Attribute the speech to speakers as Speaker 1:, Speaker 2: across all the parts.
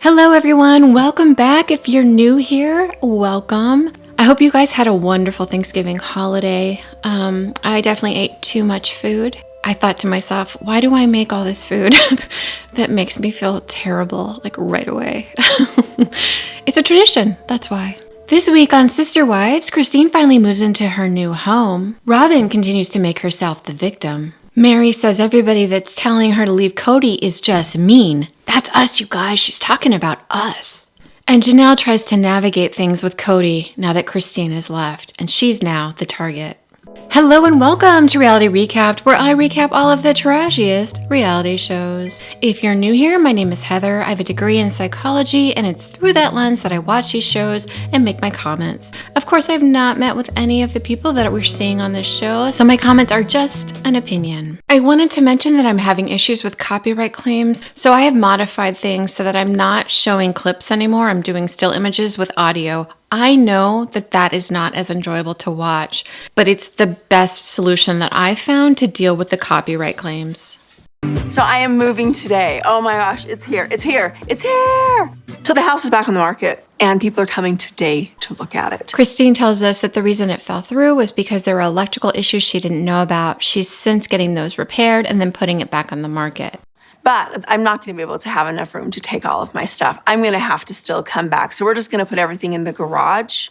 Speaker 1: Hello everyone, welcome back. If you're new here, welcome. I hope you guys had a wonderful Thanksgiving holiday. I definitely ate too much food. I thought to myself, why do I make all this food that makes me feel terrible, like right away? It's a tradition, that's why. This week on Sister Wives, Christine finally moves into her new home. Robyn continues to make herself the victim. Mary says everybody that's telling her to leave Cody is just mean. That's us, you guys. She's talking about us. And Janelle tries to navigate things with Cody now that Christine has left, and she's now the target. Hello and welcome to Reality Recapped, where I recap all of the trashiest reality shows. If you're new here, my name is Heather. I have a degree in psychology, and it's through that lens that I watch these shows and make my comments. Of course, I've not met with any of the people that we're seeing on this show, so my comments are just an opinion. I wanted to mention that I'm having issues with copyright claims, so I have modified things so that I'm not showing clips anymore. I'm doing still images with audio. I know that that is not as enjoyable to watch, but it's the best solution that I've found to deal with the copyright claims.
Speaker 2: So I am moving today. Oh my gosh, it's here, it's here, it's here! So the house is back on the market and people are coming today to look at it.
Speaker 1: Christine tells us that the reason it fell through was because there were electrical issues she didn't know about. She's since getting those repaired and then putting it back on the market.
Speaker 2: But I'm not gonna be able to have enough room to take all of my stuff. I'm gonna have to still come back. So we're just gonna put everything in the garage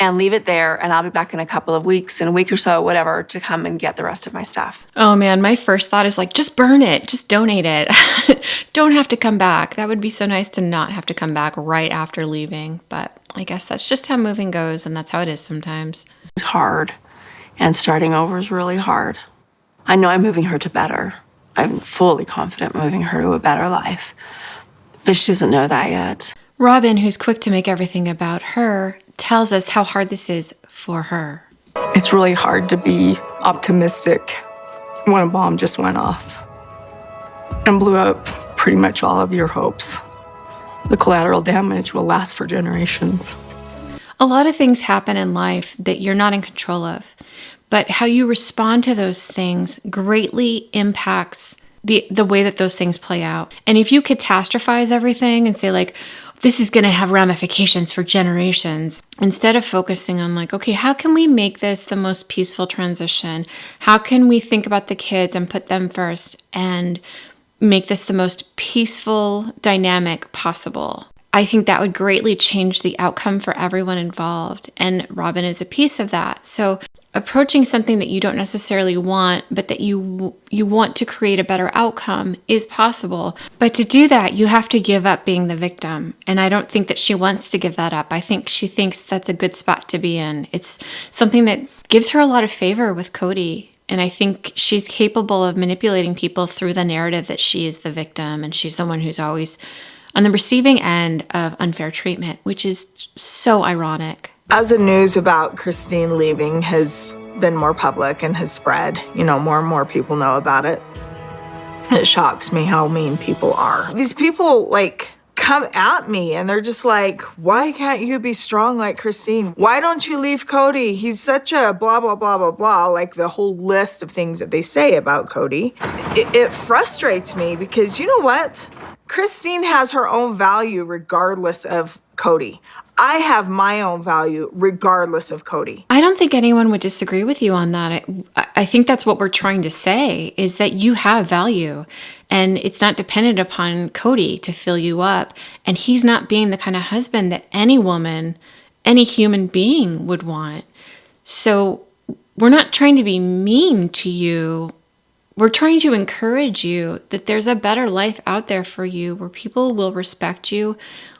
Speaker 2: and leave it there, and I'll be back in a couple of weeks, in a week or so, whatever, to come and get the rest of my stuff.
Speaker 1: Oh man, my first thought is like, just burn it, just donate it. Don't have to come back. That would be so nice to not have to come back right after leaving, but I guess that's just how moving goes, and that's how it is sometimes.
Speaker 2: It's hard, and starting over is really hard. I know I'm moving her to better. I'm fully confident moving her to a better life, but she doesn't know that yet.
Speaker 1: Robyn, who's quick to make everything about her, tells us how hard this is for her.
Speaker 3: It's really hard to be optimistic when a bomb just went off and blew up pretty much all of your hopes. The collateral damage will last for generations.
Speaker 1: A lot of things happen in life that you're not in control of, but how you respond to those things greatly impacts the way that those things play out. And if you catastrophize everything and say like, this is going to have ramifications for generations, instead of focusing on like, okay, how can we make this the most peaceful transition? How can we think about the kids and put them first and make this the most peaceful dynamic possible? I think that would greatly change the outcome for everyone involved. And Robyn is a piece of that. So approaching something that you don't necessarily want, but that you want to create a better outcome is possible. But to do that, you have to give up being the victim. And I don't think that she wants to give that up. I think she thinks that's a good spot to be in. It's something that gives her a lot of favor with Cody. And I think she's capable of manipulating people through the narrative that she is the victim and she's the one who's always on the receiving end of unfair treatment, which is so ironic.
Speaker 4: As the news about Christine leaving has been more public and has spread, more and more people know about it, it shocks me how mean people are. These people, come at me and they're just like, why can't you be strong like Christine? Why don't you leave Cody? He's such a blah, blah, blah, blah, blah, like the whole list of things that they say about Cody. It frustrates me because you know what? Christine has her own value regardless of Cody. I have my own value regardless of Cody.
Speaker 1: I don't think anyone would disagree with you on that. I think that's what we're trying to say, is that you have value and it's not dependent upon Cody to fill you up. And he's not being the kind of husband that any woman, any human being would want. So we're not trying to be mean to you. We're trying to encourage you that there's a better life out there for you where people will respect you,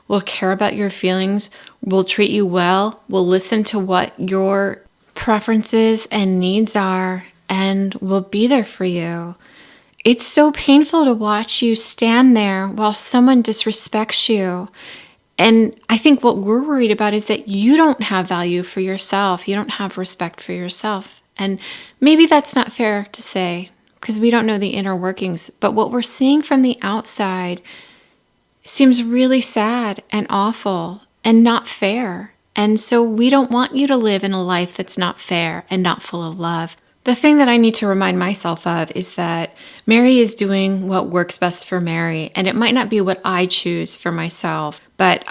Speaker 1: will care about your feelings, will treat you well, will listen to what your preferences and needs are, and will be there for you. It's so painful to watch you stand there while someone disrespects you. And I think what we're worried about is that you don't have value for yourself. You don't have respect for yourself. And maybe that's not fair to say, because we don't know the inner workings. But what we're seeing from the outside seems really sad and awful and not fair. And so we don't want you to live in a life that's not fair and not full of love. The thing that I need to remind myself of is that Mary is doing what works best for Mary, and it might not be what I choose for myself, but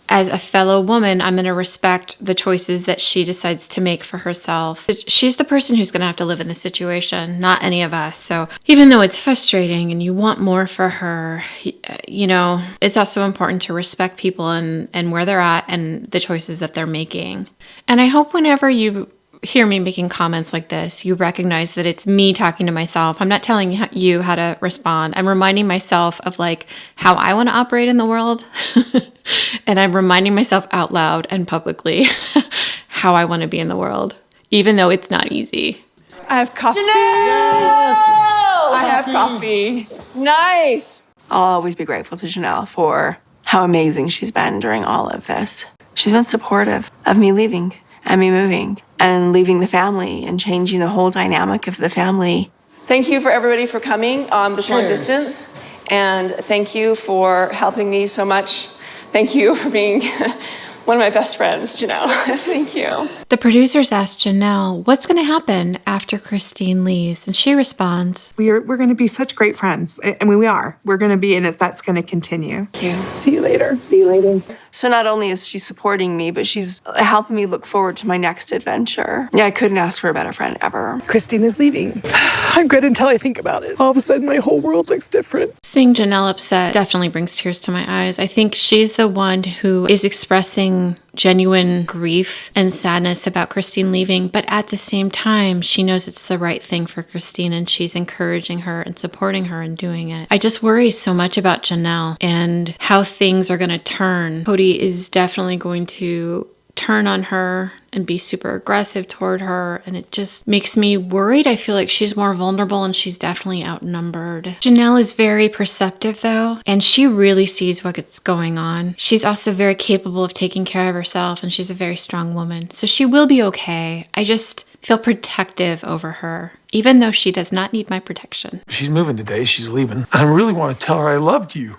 Speaker 1: as a fellow woman, I'm going to respect the choices that she decides to make for herself. She's the person who's going to have to live in this situation, not any of us. So even though it's frustrating and you want more for her, it's also important to respect people and where they're at and the choices that they're making. And I hope whenever you hear me making comments like this, you recognize that it's me talking to myself. I'm not telling you how to respond. I'm reminding myself of how I want to operate in the world. And I'm reminding myself out loud and publicly how I want to be in the world, even though it's not easy.
Speaker 3: I have coffee.
Speaker 2: Janelle!
Speaker 3: I have coffee.
Speaker 2: Nice. I'll always be grateful to Janelle for how amazing she's been during all of this. She's been supportive of me leaving and me moving and leaving the family and changing the whole dynamic of the family. Thank you for everybody for coming on this long distance. And thank you for helping me so much. Thank you for being one of my best friends, Janelle. Thank you.
Speaker 1: The producers asked Janelle, what's going to happen after Christine leaves? And she responds,
Speaker 5: We're going to be such great friends. I mean, we are. We're going to be, and that's going to continue.
Speaker 2: Thank you.
Speaker 5: See you later.
Speaker 2: So not only is she supporting me, but she's helping me look forward to my next adventure. Yeah, I couldn't ask for a better friend ever.
Speaker 6: Christine is leaving. I'm good until I think about it. All of a sudden, my whole world looks different.
Speaker 1: Seeing Janelle upset definitely brings tears to my eyes. I think she's the one who is expressing genuine grief and sadness about Christine leaving, but at the same time, she knows it's the right thing for Christine and she's encouraging her and supporting her in doing it. I just worry so much about Janelle and how things are going to turn. Cody is definitely going to turn on her and be super aggressive toward her, and it just makes me worried. I feel like she's more vulnerable and she's definitely outnumbered. Janelle is very perceptive though, and she really sees what's going on. She's also very capable of taking care of herself, and she's a very strong woman, so she will be okay. I just feel protective over her, even though she does not need my protection.
Speaker 7: She's moving today, she's leaving. And I really want to tell her I loved you.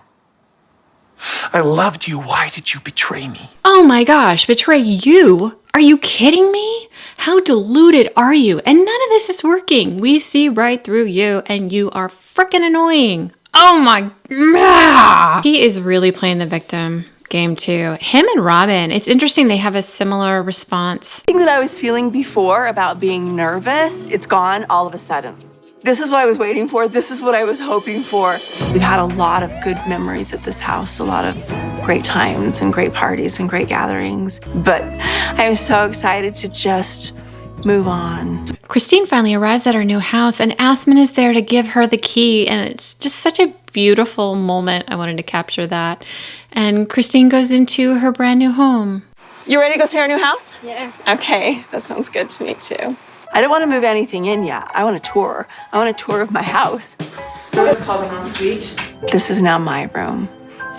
Speaker 7: I loved you. Why did you betray me?
Speaker 1: Oh my gosh, betray you? Are you kidding me? How deluded are you? And none of this is working. We see right through you and you are freaking annoying. Oh my, he is really playing the victim game too. Him and Robyn, it's interesting, they have a similar response.
Speaker 2: The thing that I was feeling before about being nervous, it's gone all of a sudden. This is what I was waiting for. This is what I was hoping for. We've had a lot of good memories at this house, a lot of great times and great parties and great gatherings. But I am so excited to just move on.
Speaker 1: Christine finally arrives at her new house and Aspen is there to give her the key. And it's just such a beautiful moment. I wanted to capture that. And Christine goes into her brand new home.
Speaker 2: You ready to go see our new house?
Speaker 8: Yeah.
Speaker 2: Okay, that sounds good to me too. I don't want to move anything in yet. I want a tour. I want a tour of my house. It's called an ensuite. This is now my room,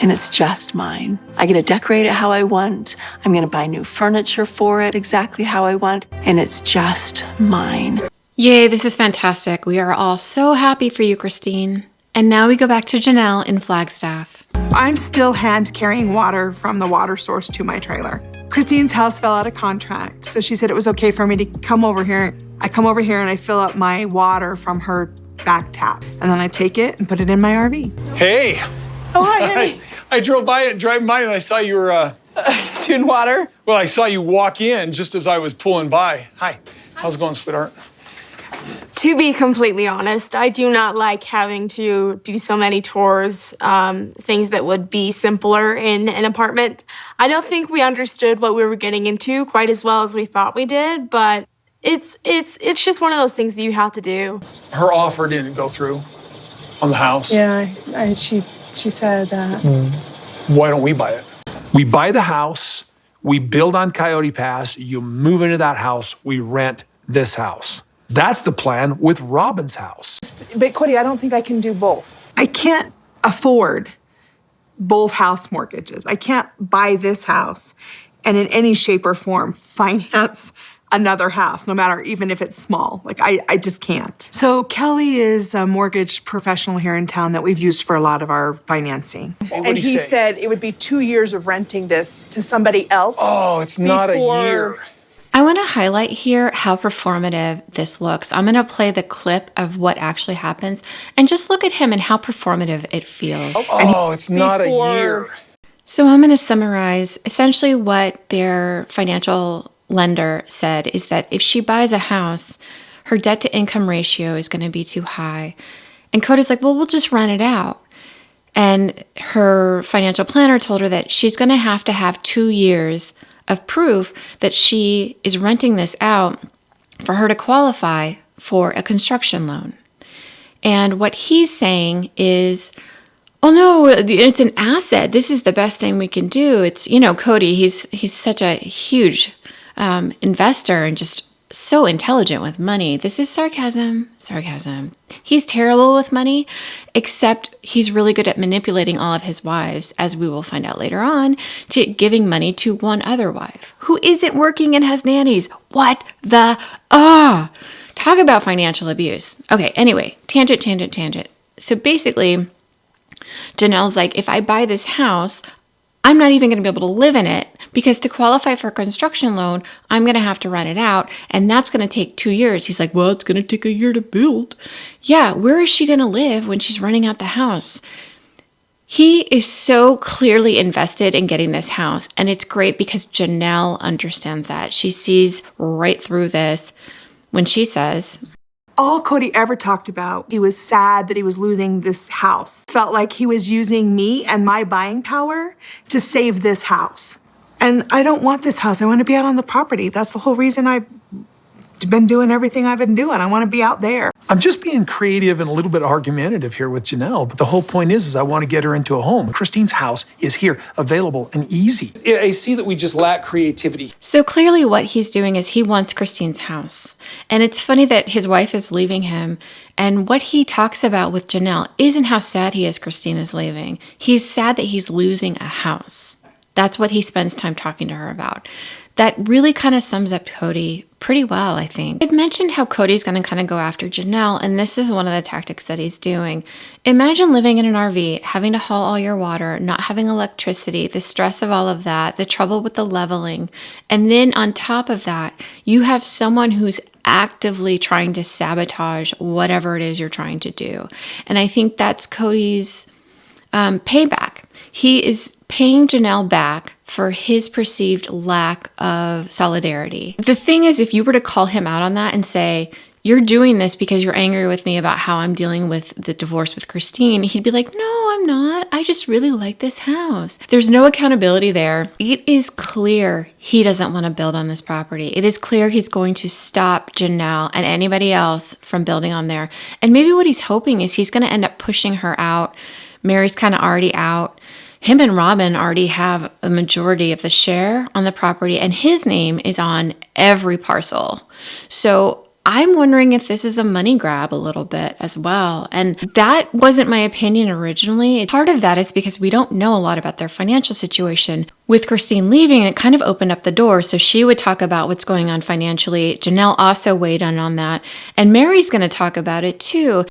Speaker 2: and it's just mine. I get to decorate it how I want. I'm going to buy new furniture for it exactly how I want, and it's just mine.
Speaker 1: Yay, this is fantastic. We are all so happy for you, Christine. And now we go back to Janelle in Flagstaff.
Speaker 5: I'm still hand carrying water from the water source to my trailer. Christine's house fell out of contract, so she said it was okay for me to come over here. I come over here and I fill up my water from her back tap, and then I take it and put it in my RV.
Speaker 7: Hey.
Speaker 5: Oh, hi, Annie.
Speaker 7: I drove by and I saw you were,
Speaker 3: Doing water.
Speaker 7: well, I saw you walk in just as I was pulling by. Hi. How's it going, sweetheart?
Speaker 8: To be completely honest, I do not like having to do so many tours, things that would be simpler in an apartment. I don't think we understood what we were getting into quite as well as we thought we did, but it's just one of those things that you have to do.
Speaker 7: Her offer didn't go through on the house.
Speaker 6: Yeah, she said that.
Speaker 7: Why don't we buy it? We buy the house, we build on Coyote Pass, you move into that house, we rent this house. That's the plan with Robyn's house.
Speaker 6: But Cody, I don't think I can do both.
Speaker 5: I can't afford both house mortgages. I can't buy this house and in any shape or form finance another house, no matter even if it's small. Like, I just can't. So Kelly is a mortgage professional here in town that we've used for a lot of our financing.
Speaker 6: And he said it would be 2 years of renting this to somebody else.
Speaker 7: Oh, it's not a year.
Speaker 1: I want to highlight here how performative this looks. I'm going to play the clip of what actually happens and just look at him and how performative it feels.
Speaker 7: Oh, it's not a year.
Speaker 1: So I'm going to summarize essentially what their financial lender said is that if she buys a house, her debt to income ratio is going to be too high. And Cody's like, well, we'll just rent it out. And her financial planner told her that she's going to have 2 years of proof that she is renting this out for her to qualify for a construction loan. And what he's saying is, oh no, it's an asset. This is the best thing we can do. It's, Cody, he's such a huge investor and just so intelligent with money. This is sarcasm. He's terrible with money, except he's really good at manipulating all of his wives, as we will find out later on, to giving money to one other wife who isn't working and has nannies. What the, talk about financial abuse. Okay, anyway, tangent. So basically, Janelle's like, if I buy this house, I'm not even going to be able to live in it because to qualify for a construction loan, I'm going to have to rent it out, and that's going to take 2 years. He's like, well, it's going to take a year to build. Yeah, where is she going to live when she's renting out the house? He is so clearly invested in getting this house, and it's great because Janelle understands that. She sees right through this when she says,
Speaker 5: all Cody ever talked about, he was sad that he was losing this house. Felt like he was using me and my buying power to save this house. And I don't want this house. I want to be out on the property. That's the whole reason I've been doing everything I've been doing. I want to be out there.
Speaker 7: I'm just being creative and a little bit argumentative here with Janelle, but the whole point is I want to get her into a home. Christine's house is here, available and easy. I see that we just lack creativity.
Speaker 1: So clearly what he's doing is he wants Christine's house. And it's funny that his wife is leaving him. And what he talks about with Janelle isn't how sad he is Christine is leaving. He's sad that he's losing a house. That's what he spends time talking to her about. That really kind of sums up Cody pretty well, I think. I'd mentioned how Cody's going to kind of go after Janelle, and this is one of the tactics that he's doing. Imagine living in an RV, having to haul all your water, not having electricity, the stress of all of that, the trouble with the leveling. And then on top of that, you have someone who's actively trying to sabotage whatever it is you're trying to do. And I think that's Cody's payback. He is paying Janelle back for his perceived lack of solidarity. The thing is, if you were to call him out on that and say, you're doing this because you're angry with me about how I'm dealing with the divorce with Christine, he'd be like, no, I'm not. I just really like this house. There's no accountability there. It is clear he doesn't want to build on this property. It is clear he's going to stop Janelle and anybody else from building on there. And maybe what he's hoping is he's going to end up pushing her out. Mary's kind of already out. Him and Robyn already have a majority of the share on the property, and his name is on every parcel. So I'm wondering if this is a money grab a little bit as well. And that wasn't my opinion originally. Part of that is because we don't know a lot about their financial situation. With Christine leaving, it kind of opened up the door. So she would talk about what's going on financially. Janelle also weighed in on that. And Mary's going to talk about it too.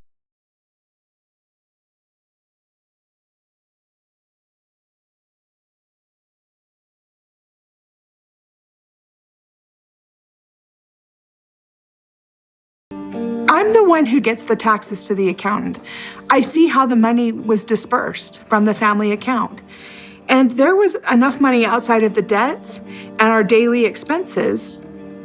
Speaker 5: I'm the one who gets the taxes to the accountant. I see how the money was dispersed from the family account. And there was enough money outside of the debts and our daily expenses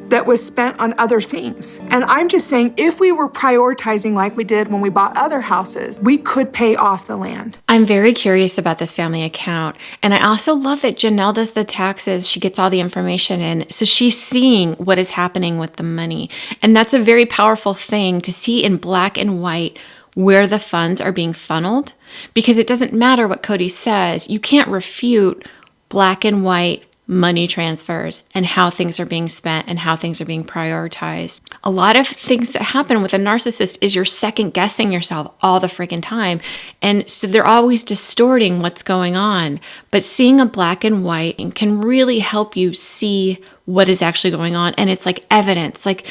Speaker 5: that was spent on other things. And I'm just saying, if we were prioritizing like we did when we bought other houses, we could pay off the land.
Speaker 1: I'm very curious about this family account. And I also love that Janelle does the taxes. She gets all the information in. So she's seeing what is happening with the money. And that's a very powerful thing to see in black and white where the funds are being funneled. Because it doesn't matter what Cody says. You can't refute black and white money transfers and how things are being spent and how things are being prioritized. A lot of things that happen with a narcissist is you're second guessing yourself all the freaking time. And so they're always distorting what's going on. But seeing a black and white can really help you see what is actually going on. And it's like evidence. Like,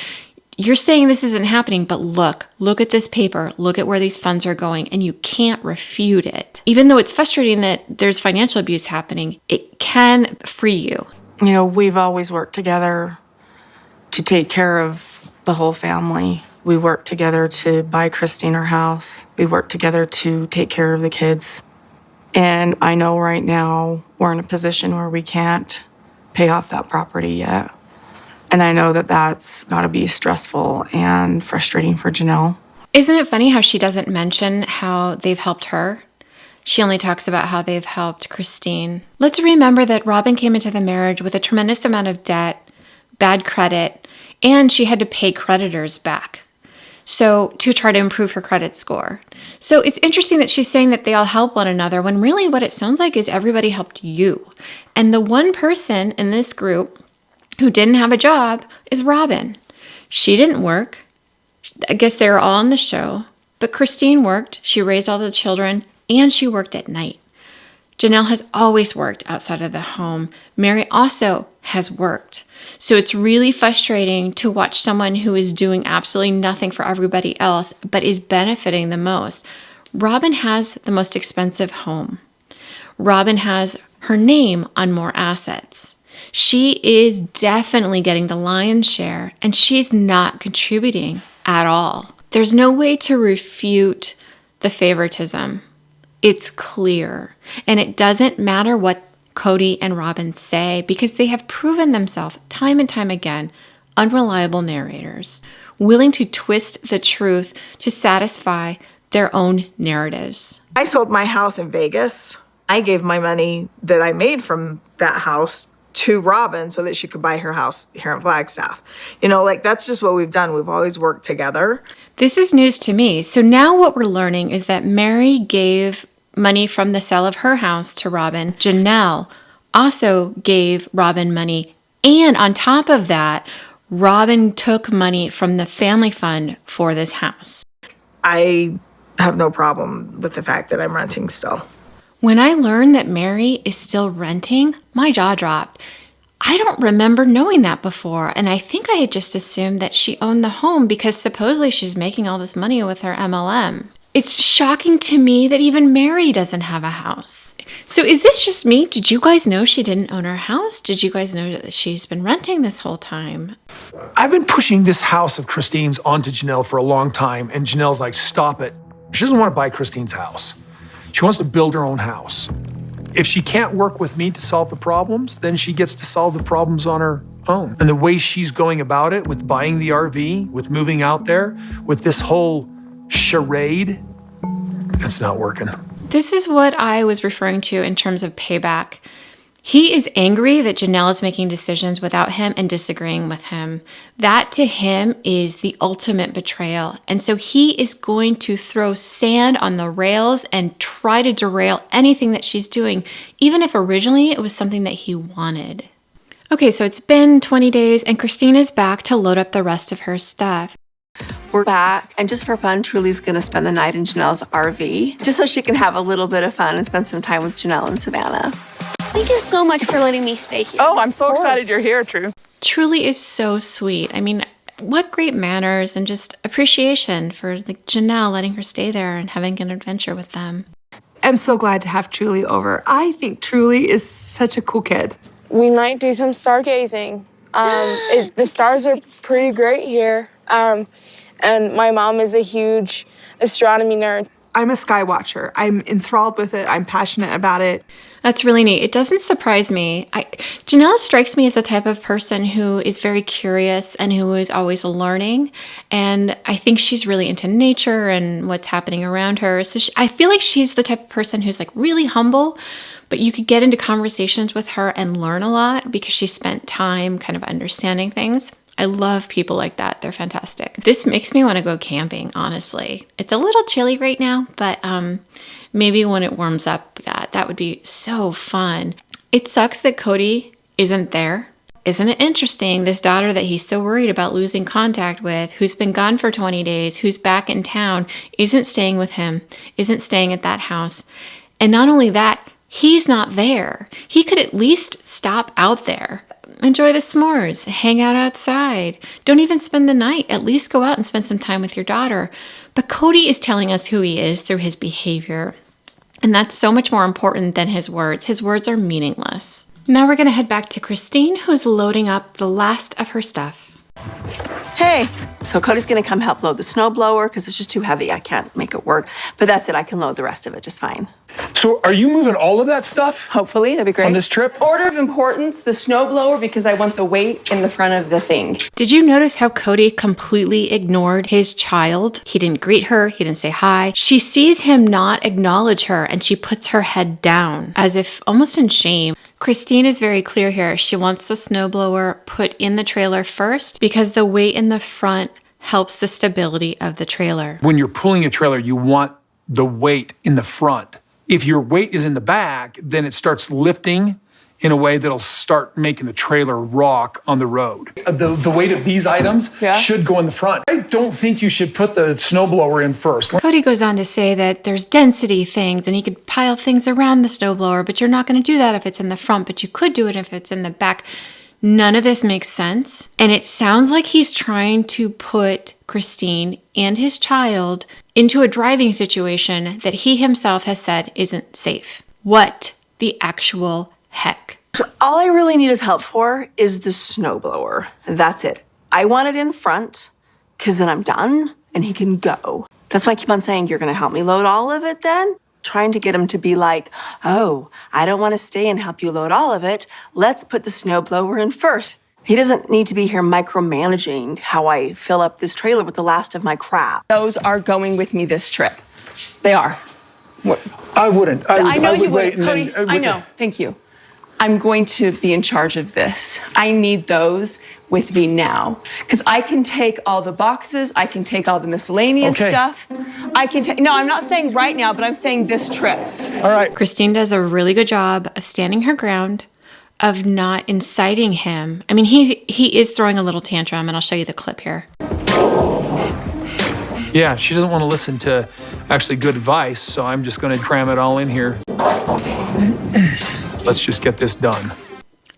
Speaker 1: you're saying this isn't happening, but look at this paper, look at where these funds are going, and you can't refute it. Even though it's frustrating that there's financial abuse happening, it can free you.
Speaker 3: You know, we've always worked together to take care of the whole family. We worked together to buy Christine her house. We worked together to take care of the kids. And I know right now we're in a position where we can't pay off that property yet. And I know that that's got to be stressful and frustrating for Janelle.
Speaker 1: Isn't it funny how she doesn't mention how they've helped her? She only talks about how they've helped Christine. Let's remember that Robyn came into the marriage with a tremendous amount of debt, bad credit, and she had to pay creditors back. So to try to improve her credit score. So it's interesting that she's saying that they all help one another when really what it sounds like is everybody helped you. And the one person in this group who didn't have a job is Robyn. She didn't work. I guess they were all on the show. But Christine worked. She raised all the children and she worked at night. Janelle has always worked outside of the home. Mary also has worked. So it's really frustrating to watch someone who is doing absolutely nothing for everybody else, but is benefiting the most. Robyn has the most expensive home. Robyn has her name on more assets. She is definitely getting the lion's share, and she's not contributing at all. There's no way to refute the favoritism. It's clear. And it doesn't matter what Cody and Robyn say because they have proven themselves time and time again unreliable narrators, willing to twist the truth to satisfy their own narratives.
Speaker 4: I sold my house in Vegas. I gave my money that I made from that house to Robyn so that she could buy her house here in Flagstaff. You know, like that's just what we've done. We've always worked together.
Speaker 1: This is news to me. So now what we're learning is that Mary gave money from the sale of her house to Robyn. Janelle also gave Robyn money. And on top of that, Robyn took money from the family fund for this house.
Speaker 4: I have no problem with the fact that I'm renting still.
Speaker 1: When I learned that Mary is still renting, my jaw dropped. I don't remember knowing that before, and I think I had just assumed that she owned the home because supposedly she's making all this money with her MLM. It's shocking to me that even Mary doesn't have a house. So is this just me? Did you guys know she didn't own her house? Did you guys know that she's been renting this whole time?
Speaker 7: I've been pushing this house of Christine's onto Janelle for a long time, and Janelle's like, stop it. She doesn't want to buy Christine's house. She wants to build her own house. If she can't work with me to solve the problems, then she gets to solve the problems on her own. And the way she's going about it with buying the RV, with moving out there, with this whole charade, it's not working.
Speaker 1: This is what I was referring to in terms of payback. He is angry that Janelle is making decisions without him and disagreeing with him. That to him is the ultimate betrayal. And so he is going to throw sand on the rails and try to derail anything that she's doing, even if originally it was something that he wanted. Okay, so it's been 20 days and Christine is back to load up the rest of her stuff.
Speaker 2: We're back, and just for fun, Truly's gonna spend the night in Janelle's RV, just so she can have a little bit of fun and spend some time with Janelle and Savannah.
Speaker 8: Thank you so much for letting me stay here.
Speaker 6: Oh, I'm so excited you're here, True.
Speaker 1: Truly is so sweet. I mean, what great manners and just appreciation for like Janelle letting her stay there and having an adventure with them.
Speaker 5: I'm so glad to have Truly over. I think Truly is such a cool kid.
Speaker 9: We might do some stargazing. The stars are pretty great here. And my mom is a huge astronomy nerd.
Speaker 5: I'm a sky watcher. I'm enthralled with it. I'm passionate about it.
Speaker 1: That's really neat. It doesn't surprise me. Janelle strikes me as the type of person who is very curious and who is always learning. And I think she's really into nature and what's happening around her. So I feel like she's the type of person who's like really humble, but you could get into conversations with her and learn a lot because she spent time kind of understanding things. I love people like that. They're fantastic. This makes me want to go camping, honestly. It's a little chilly right now, but maybe when it warms up, that would be so fun. It sucks that Cody isn't there. Isn't it interesting? This daughter that he's so worried about losing contact with, who's been gone for 20 days, who's back in town, isn't staying with him, isn't staying at that house. And not only that, he's not there. He could at least stop out there. Enjoy the s'mores, hang out outside. Don't even spend the night. At least go out and spend some time with your daughter. But Cody is telling us who he is through his behavior. And that's so much more important than his words. His words are meaningless. Now we're going to head back to Christine, who's loading up the last of her stuff.
Speaker 2: Hey. So Cody's gonna come help load the snowblower because it's just too heavy. I can't make it work. But that's it, I can load the rest of it just fine.
Speaker 7: So are you moving all of that stuff
Speaker 2: Hopefully, that'd be great.
Speaker 7: on this trip?
Speaker 2: Order of importance, the snowblower, because I want the weight in the front of the thing.
Speaker 1: Did you notice how Cody completely ignored his child? He didn't greet her. He didn't say hi. She sees him not acknowledge her and she puts her head down as if almost in shame. Christine is very clear here. She wants the snowblower put in the trailer first because the weight in the front helps the stability of the trailer.
Speaker 7: When you're pulling a trailer, you want the weight in the front. If your weight is in the back, then it starts lifting in a way that'll start making the trailer rock on the road. The weight of these items should go in the front. I don't think you should put the snowblower in first.
Speaker 1: Cody goes on to say that there's density things and he could pile things around the snowblower, but you're not going to do that if it's in the front, but you could do it if it's in the back. None of this makes sense. And it sounds like he's trying to put Christine and his child into a driving situation that he himself has said isn't safe. What the actual heck?
Speaker 2: So all I really need his help for is the snowblower. That's it. I want it in front because then I'm done and he can go. That's why I keep on saying, you're going to help me load all of it then? Trying to get him to be like, oh, I don't want to stay and help you load all of it. Let's put the snowblower in first. He doesn't need to be here micromanaging how I fill up this trailer with the last of my crap. Those are going with me this trip. They are.
Speaker 7: I wouldn't.
Speaker 2: I know you
Speaker 7: wait
Speaker 2: wouldn't, Cody. I know. Thank you. I'm going to be in charge of this. I need those with me now. Because I can take all the boxes, I can take all the miscellaneous stuff. I can take, no, I'm not saying right now, but I'm saying this trip.
Speaker 7: All right.
Speaker 1: Christine does a really good job of standing her ground, of not inciting him. I mean, he is throwing a little tantrum, and I'll show you the clip here.
Speaker 7: Yeah, she doesn't want to listen to actually good advice, so I'm just going to cram it all in here. Let's just get this done.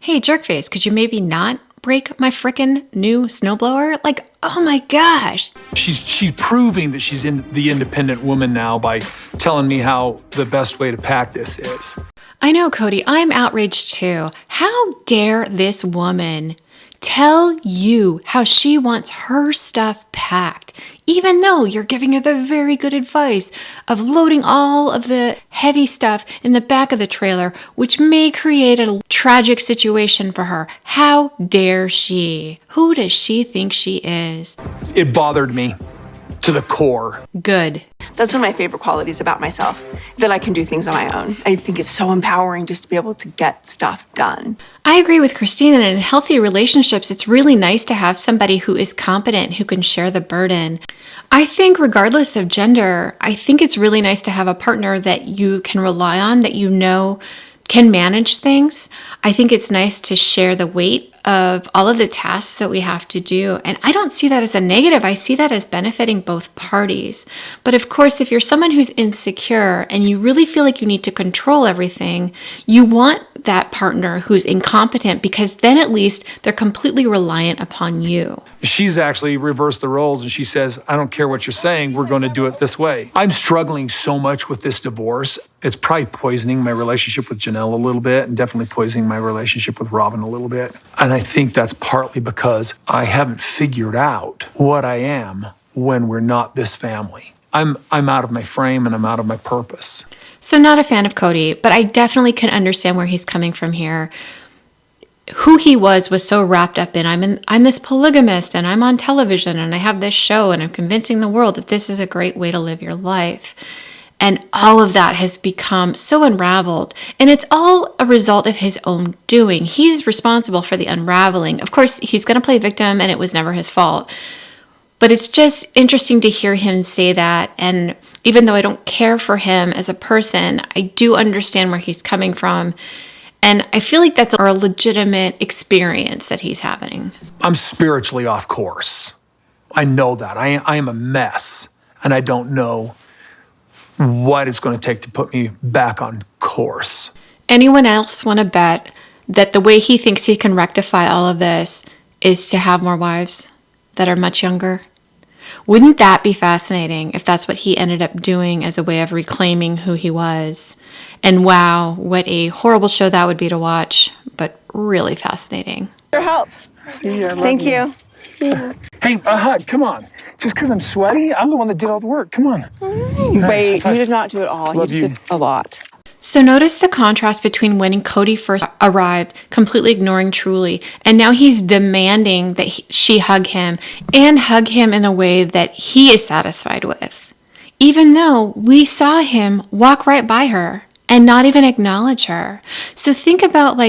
Speaker 1: Hey, jerkface, could you maybe not break my frickin' new snowblower? Like, oh my gosh.
Speaker 7: She's proving that she's the independent woman now by telling me how the best way to pack this is.
Speaker 1: I know, Cody, I'm outraged too. How dare this woman tell you how she wants her stuff packed, even though you're giving her the very good advice of loading all of the heavy stuff in the back of the trailer, which may create a tragic situation for her. How dare she? Who does she think she is?
Speaker 7: It bothered me to the core.
Speaker 1: Good.
Speaker 2: That's one of my favorite qualities about myself, that I can do things on my own. I think it's so empowering just to be able to get stuff done. I
Speaker 1: agree with Christine, and in healthy relationships, it's really nice to have somebody who is competent, who can share the burden. I think regardless of gender, I think it's really nice to have a partner that you can rely on, that you know can manage things. I think it's nice to share the weight of all of the tasks that we have to do. And I don't see that as a negative. I see that as benefiting both parties. But of course, if you're someone who's insecure and you really feel like you need to control everything, you want that partner who's incompetent, because then at least they're completely reliant upon you.
Speaker 7: She's actually reversed the roles and she says, I don't care what you're saying, we're going to do it this way. I'm struggling so much with this divorce. It's probably poisoning my relationship with Janelle a little bit, and definitely poisoning my relationship with Robyn a little bit. And I think that's partly because I haven't figured out what I am when we're not this family. I'm out of my frame and I'm out of my purpose.
Speaker 1: So not a fan of Cody, but I definitely can understand where he's coming from here. Who he was so wrapped up in I'm this polygamist and I'm on television and I have this show and I'm convincing the world that this is a great way to live your life. And all of that has become so unraveled. And it's all a result of his own doing. He's responsible for the unraveling. Of course, he's going to play victim and it was never his fault. But it's just interesting to hear him say that. And even though I don't care for him as a person, I do understand where he's coming from. And I feel like that's a legitimate experience that he's having.
Speaker 7: I'm spiritually off course. I know that. I am a mess. And I don't know what it's going to take to put me back on course.
Speaker 1: Anyone else want to bet that the way he thinks he can rectify all of this is to have more wives that are much younger? Wouldn't that be fascinating if that's what he ended up doing as a way of reclaiming who he was? And wow, what a horrible show that would be to watch, but really fascinating.
Speaker 2: Your help.
Speaker 6: See ya.
Speaker 2: Thank you.
Speaker 9: Yeah.
Speaker 7: Hey, a hug, come on. Just because I'm sweaty, I'm the one that did all the work. Come on.
Speaker 10: Wait, you did not do it all. You just did a lot.
Speaker 1: So notice the contrast between when Cody first arrived, completely ignoring Truly, and now he's demanding that she hug him and hug him in a way that he is satisfied with. Even though we saw him walk right by her and not even acknowledge her. So think about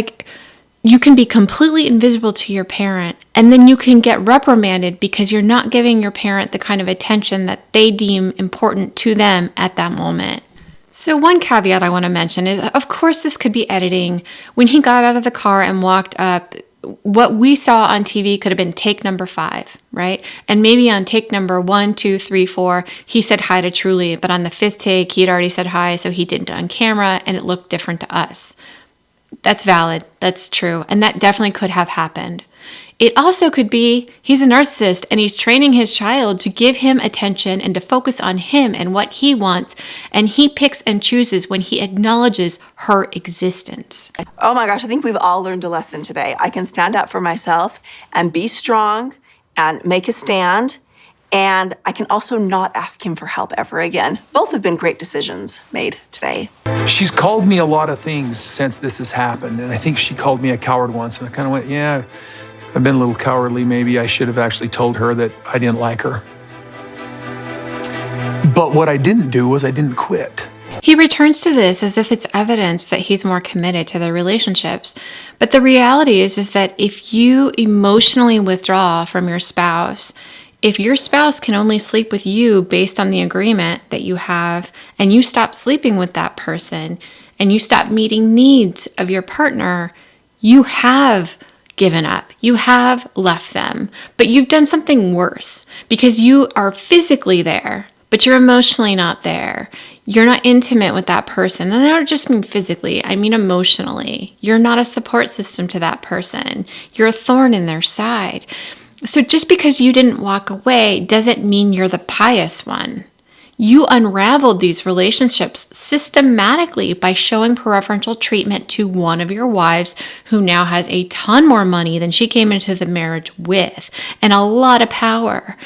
Speaker 1: you can be completely invisible to your parent, and then you can get reprimanded because you're not giving your parent the kind of attention that they deem important to them at that moment. So one caveat I want to mention is, of course, this could be editing. When he got out of the car and walked up, what we saw on TV could have been take number 5, right? And maybe on take number 1, 2, 3, 4, he said hi to Truly, but on the 5th take, he'd already said hi, so he didn't on camera, and it looked different to us. That's valid. That's true. And that definitely could have happened. It also could be he's a narcissist and he's training his child to give him attention and to focus on him and what he wants. And he picks and chooses when he acknowledges her existence.
Speaker 2: Oh my gosh, I think we've all learned a lesson today. I can stand up for myself and be strong and make a stand. And I can also not ask him for help ever again. Both have been great decisions made today.
Speaker 7: She's called me a lot of things since this has happened. And I think she called me a coward once. And I kind of went, yeah, I've been a little cowardly. Maybe I should have actually told her that I didn't like her. But what I didn't do was I didn't quit.
Speaker 1: He returns to this as if it's evidence that he's more committed to their relationships. But the reality is that if you emotionally withdraw from your spouse, if your spouse can only sleep with you based on the agreement that you have, and you stop sleeping with that person, and you stop meeting needs of your partner, you have given up. You have left them. But you've done something worse because you are physically there, but you're emotionally not there. You're not intimate with that person. And I don't just mean physically, I mean emotionally. You're not a support system to that person. You're a thorn in their side. So just because you didn't walk away doesn't mean you're the pious one. You unraveled these relationships systematically by showing preferential treatment to one of your wives who now has a ton more money than she came into the marriage with and a lot of power.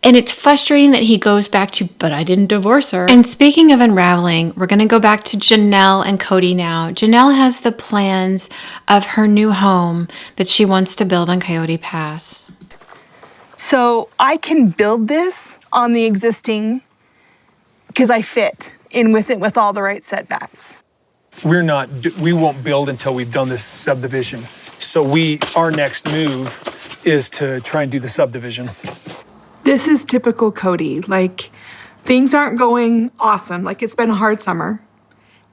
Speaker 1: And it's frustrating that he goes back to, but I didn't divorce her. And speaking of unraveling, we're going to go back to Janelle and Cody now. Janelle has the plans of her new home that she wants to build on Coyote Pass.
Speaker 5: So I can build this on the existing because I fit in with it with all the right setbacks.
Speaker 7: We won't build until we've done this subdivision. So our next move is to try and do the subdivision.
Speaker 5: This is typical Cody. Things aren't going awesome. It's been a hard summer.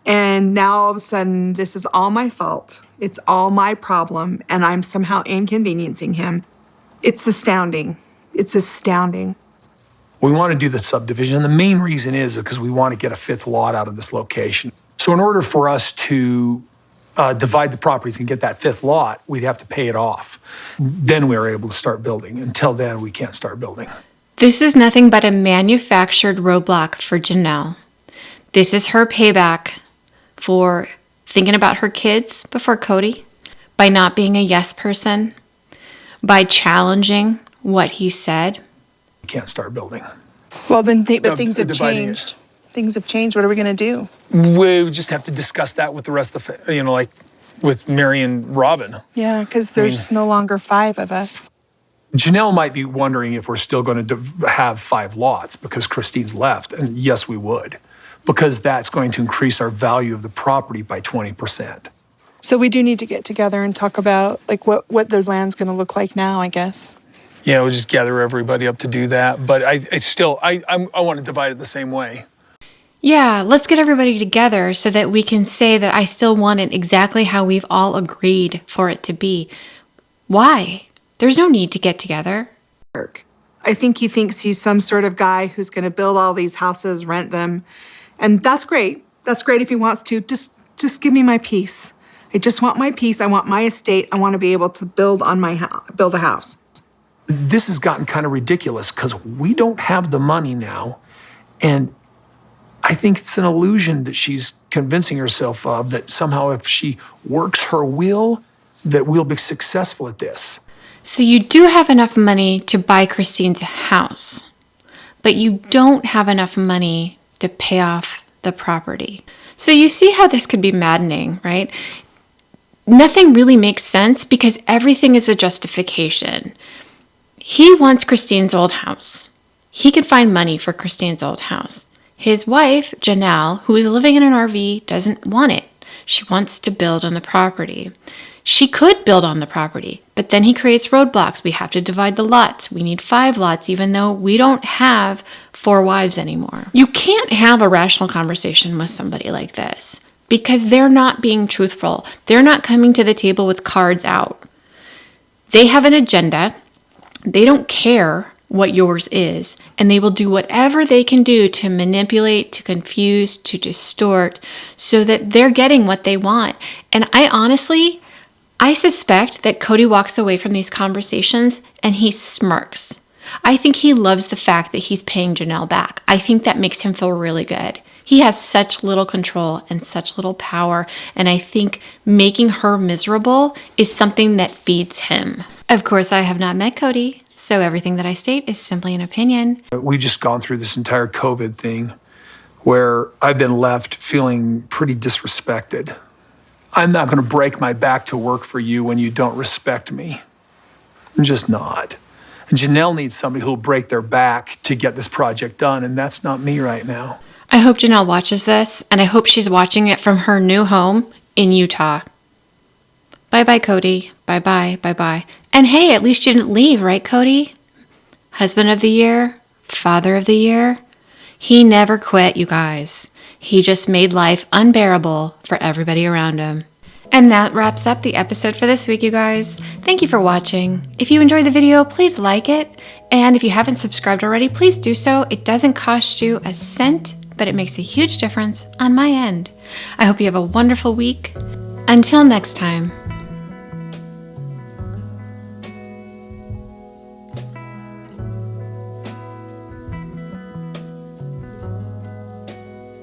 Speaker 5: And now all of a sudden, this is all my fault. It's all my problem. And I'm somehow inconveniencing him. It's astounding. It's astounding.
Speaker 7: We want to do the subdivision. The main reason is because we want to get a 5th lot out of this location. So in order for us to divide the properties and get that 5th lot, we'd have to pay it off. Then we were able to start building. Until then, we can't start building.
Speaker 1: This is nothing but a manufactured roadblock for Janelle. This is her payback for thinking about her kids before Cody, by not being a yes person, by challenging what he said.
Speaker 7: We can't start building.
Speaker 6: Well, then things have changed. Things have changed. What are we going to do?
Speaker 7: We just have to discuss that with the rest of the, with Mary and Robyn.
Speaker 6: Yeah, because there's no longer 5 of us.
Speaker 7: Janelle might be wondering if we're still going to have 5 lots because Christine's left. And yes, we would, because that's going to increase our value of the property by 20%.
Speaker 6: So we do need to get together and talk about what the land's going to look like now, I guess.
Speaker 7: Yeah, we'll just gather everybody up to do that. But I want to divide it the same way.
Speaker 1: Yeah, let's get everybody together so that we can say that I still want it exactly how we've all agreed for it to be. Why? There's no need to get together.
Speaker 5: I think he thinks he's some sort of guy who's going to build all these houses, rent them. And that's great. That's great if he wants to. Just give me my peace. I just want my peace. I want my estate. I want to be able to build a house.
Speaker 7: This has gotten kind of ridiculous because we don't have the money now. And I think it's an illusion that she's convincing herself of, that somehow if she works her will, that we'll be successful at this.
Speaker 1: So you do have enough money to buy Christine's house, but you don't have enough money to pay off the property. So you see how this could be maddening, right? Nothing really makes sense because everything is a justification. He wants Christine's old house. He can find money for Christine's old house. His wife, Janelle, who is living in an RV, doesn't want it. She wants to build on the property. She could build on the property, but then he creates roadblocks. We have to divide the lots. We need 5 lots, even though we don't have 4 wives anymore. You can't have a rational conversation with somebody like this because they're not being truthful. They're not coming to the table with cards out. They have an agenda. They don't care what yours is, and they will do whatever they can do to manipulate, to confuse, to distort, so that they're getting what they want. And I suspect that Cody walks away from these conversations and he smirks. I think he loves the fact that he's paying Janelle back. I think that makes him feel really good. He has such little control and such little power, and I think making her miserable is something that feeds him. Of course, I have not met Cody, so everything that I state is simply an opinion.
Speaker 7: We've just gone through this entire COVID thing where I've been left feeling pretty disrespected. I'm not going to break my back to work for you when you don't respect me. I'm just not. And Janelle needs somebody who'll break their back to get this project done, and that's not me right now.
Speaker 1: I hope Janelle watches this, and I hope she's watching it from her new home in Utah. Bye-bye, Cody. Bye-bye, bye-bye. And hey, at least you didn't leave, right, Cody? Husband of the year, father of the year. He never quit, you guys. He just made life unbearable for everybody around him. And that wraps up the episode for this week, you guys. Thank you for watching. If you enjoyed the video, please like it. And if you haven't subscribed already, please do so. It doesn't cost you a cent, but it makes a huge difference on my end. I hope you have a wonderful week. Until next time.